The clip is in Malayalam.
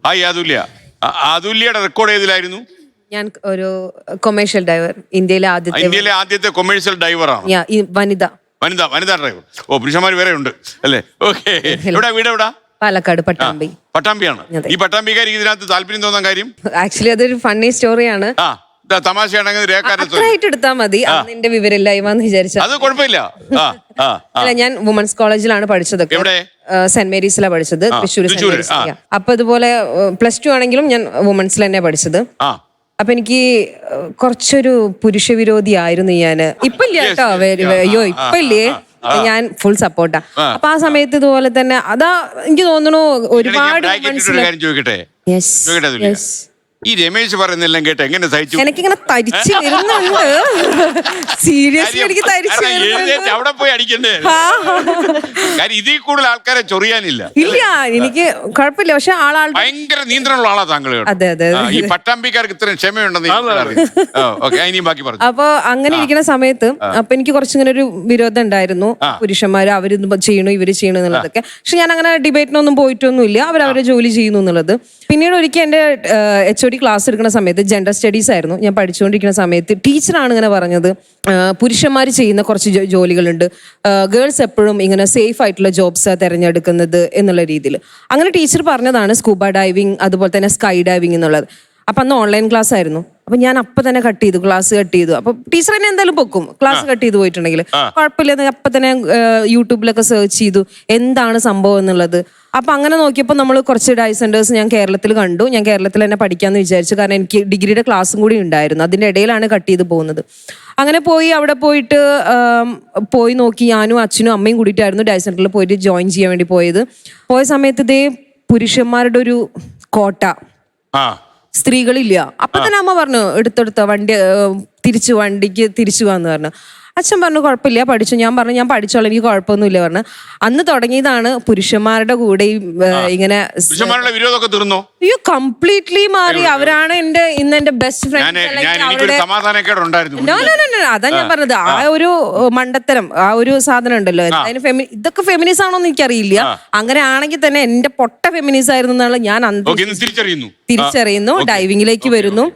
ഹായ് അതുല്യ. അതുല്യയുടെ റെക്കോർഡ് ഏതിലായിരുന്നു? ഞാൻ ഒരു കൊമേഴ്ഷ്യൽ ഡ്രൈവർ, ഇന്ത്യയിലെ ആദ്യത്തെ കൊമേഴ്ഷ്യൽ ഡ്രൈവറാണ്. വനിതാ ഡ്രൈവർ. ഓ, പുരുഷന്മാർ വേറെ ഉണ്ട് അല്ലേ? ഓക്കെ. എവിടെ വീട്? എവിടാ? പാലക്കാട്, പട്ടാമ്പി. പട്ടാമ്പിയാണ്. ഈ പട്ടാമ്പിക്കാർക്ക് ഇതിനകത്ത് താല്പര്യം തോന്നാൻ കാര്യം? ആക്ച്വലി അതൊരു ഫണ്ണി സ്റ്റോറിയാണ്. തമാശയാണെങ്കിൽ എടുത്താൽ മതി. അതിന്റെ വിവരമില്ലായ്മന്ന് വിചാരിച്ചു. അത് കുഴപ്പമില്ല. അല്ല, ഞാൻ വുമൻസ് കോളേജിലാണ് പഠിച്ചതൊക്കെ. സെന്റ് മേരീസിലാണ് പഠിച്ചത്, തൃശ്ശൂർ. അപ്പൊ ഇതുപോലെ +2 ആണെങ്കിലും ഞാൻ വുമൻസിൽ തന്നെ പഠിച്ചത്. അപ്പൊ എനിക്ക് കുറച്ചൊരു പുരുഷ വിരോധി ആയിരുന്നു ഞാന്. ഇപ്പൊ ഇല്ല കേട്ടോ, അയ്യോ ഇപ്പൊ ഇല്ലേ, ഞാൻ ഫുൾ സപ്പോർട്ടാ. അപ്പൊ ആ സമയത്ത് ഇതുപോലെ തന്നെ അതാ എനിക്ക് തോന്നുന്നു ഒരുപാട് ചോദിക്കട്ടെ, ഈ രമേശ് പറയുന്നെല്ലാം കേട്ട് എങ്ങനെ സഹിച്ചു? എനിക്കിങ്ങനെ തരിച്ചു വരുന്നുണ്ട്, സീരിയസ്ലി എനിക്ക് തരിച്ചു വരുന്നുണ്ട്. അവിടെ പോയി അടിക്കണ്ടേ? ഇതിൽ കൂടുതൽ ആൾക്കാരെ ചൊറിയാനില്ല. ഇല്ല, എനിക്ക് കുഴപ്പമില്ല. പക്ഷെ ഭയങ്കര നിയന്ത്രണമുള്ള ആളാ താങ്കൾ. അതെ അതെ. ഈ പട്ടാമ്പിക്കാർക്ക് ഇത്രയും ക്ഷമയുണ്ടെന്ന്. അപ്പൊ അങ്ങനെ ഇരിക്കുന്ന സമയത്ത് അപ്പൊ എനിക്ക് കുറച്ചിങ്ങനെ ഒരു വിരോധം ഉണ്ടായിരുന്നു. പുരുഷന്മാര് അവര് ചെയ്യണു ഇവര് ചെയ്യണു എന്നുള്ളതൊക്കെ. പക്ഷെ ഞാൻ അങ്ങനെ ഡിബേറ്റിനൊന്നും പോയിട്ടൊന്നുമില്ല. അവരവരെ ജോലി ചെയ്യുന്നു എന്നുള്ളത്. പിന്നീട് ഒരിക്കൽ എന്റെ HOD ക്ലാസ് എടുക്കുന്ന സമയത്ത് ജെൻഡർ സ്റ്റഡീസ് ആയിരുന്നു ഞാൻ പഠിച്ചുകൊണ്ടിരിക്കുന്ന സമയത്ത്, ടീച്ചറാണ് ഇങ്ങനെ പറഞ്ഞത്, പുരുഷന്മാർ ചെയ്യുന്ന കുറച്ച് ജോലികളുണ്ട്, ഗേൾസ് എപ്പോഴും ഇങ്ങനെ സേഫ് ആയിട്ടുള്ള ജോബ്സ് തിരഞ്ഞെടുക്കുന്നത് എന്നുള്ള രീതിയിൽ. അങ്ങനെ ടീച്ചർ പറഞ്ഞതാണ് സ്കൂബ ഡൈവിങ്, അതുപോലെ തന്നെ സ്കൈ ഡൈവിങ് എന്നുള്ളത്. അപ്പൊ അന്ന് ഓൺലൈൻ ക്ലാസ് ആയിരുന്നു. അപ്പൊ ഞാൻ അപ്പൊ തന്നെ ക്ലാസ് കട്ട് ചെയ്തു. അപ്പൊ ടീച്ചർ എന്നെ എന്തായാലും പൊക്കും ക്ലാസ് കട്ട് ചെയ്ത് പോയിട്ടുണ്ടെങ്കിൽ. കുഴപ്പമില്ല, അപ്പൊ തന്നെ യൂട്യൂബിലൊക്കെ സെർച്ച് ചെയ്തു എന്താണ് സംഭവം എന്നുള്ളത്. അപ്പൊ അങ്ങനെ നോക്കിയപ്പോൾ നമ്മൾ കുറച്ച് ഡൈവ് സെന്റേഴ്സ് ഞാൻ കേരളത്തിൽ കണ്ടു. ഞാൻ കേരളത്തിൽ തന്നെ പഠിക്കാമെന്ന് വിചാരിച്ചു. കാരണം എനിക്ക് ഡിഗ്രിയുടെ ക്ലാസ്സും കൂടി ഉണ്ടായിരുന്നു. അതിന്റെ ഇടയിലാണ് കട്ട് ചെയ്ത് പോകുന്നത്. അങ്ങനെ അവിടെ പോയി നോക്കി. ഞാനും അച്ഛനും അമ്മയും കൂടിയിട്ടായിരുന്നു ഡൈവ് സെന്ററിൽ പോയിട്ട് ജോയിൻ ചെയ്യാൻ വേണ്ടി പോയത്. പോയ സമയത്ത് ഇതേ പുരുഷന്മാരുടെ ഒരു കോട്ട, സ്ത്രീകളില്ല. അപ്പൊ തന്നെ അമ്മ പറഞ്ഞു എടുത്തെടുത്ത വണ്ടിക്ക് തിരിച്ചു പോകാന്ന് പറഞ്ഞു. അച്ഛൻ പറഞ്ഞു കുഴപ്പമില്ല പഠിച്ചു. ഞാൻ പറഞ്ഞു ഞാൻ പഠിച്ചോളാം, എനിക്ക് കുഴപ്പമൊന്നുമില്ല പറഞ്ഞു. അന്ന് തുടങ്ങിയതാണ് പുരുഷന്മാരുടെ കൂടെ ഇങ്ങനെ വിരോധമൊക്കെ തീർന്നോ? അയ്യോ, കംപ്ലീറ്റ്ലി മാറി. അവരാണ് ഇന്ന് എന്റെ ബെസ്റ്റ് ഫ്രണ്ട്. അതാ ഞാൻ പറഞ്ഞത്. ആ ഒരു മണ്ടത്തരം, ആ ഒരു സാധനം ഉണ്ടല്ലോ, ഇതൊക്കെ ഫെമിനിസം ആണോന്ന് എനിക്കറിയില്ല. അങ്ങനെ ആണെങ്കിൽ തന്നെ എന്റെ പൊട്ട ഫെമിനിസം ആയിരുന്നു എന്നുള്ള ഞാൻ തിരിച്ചറിയുന്നു. ഡൈവിങ്ങിലേക്ക് വരുന്നു.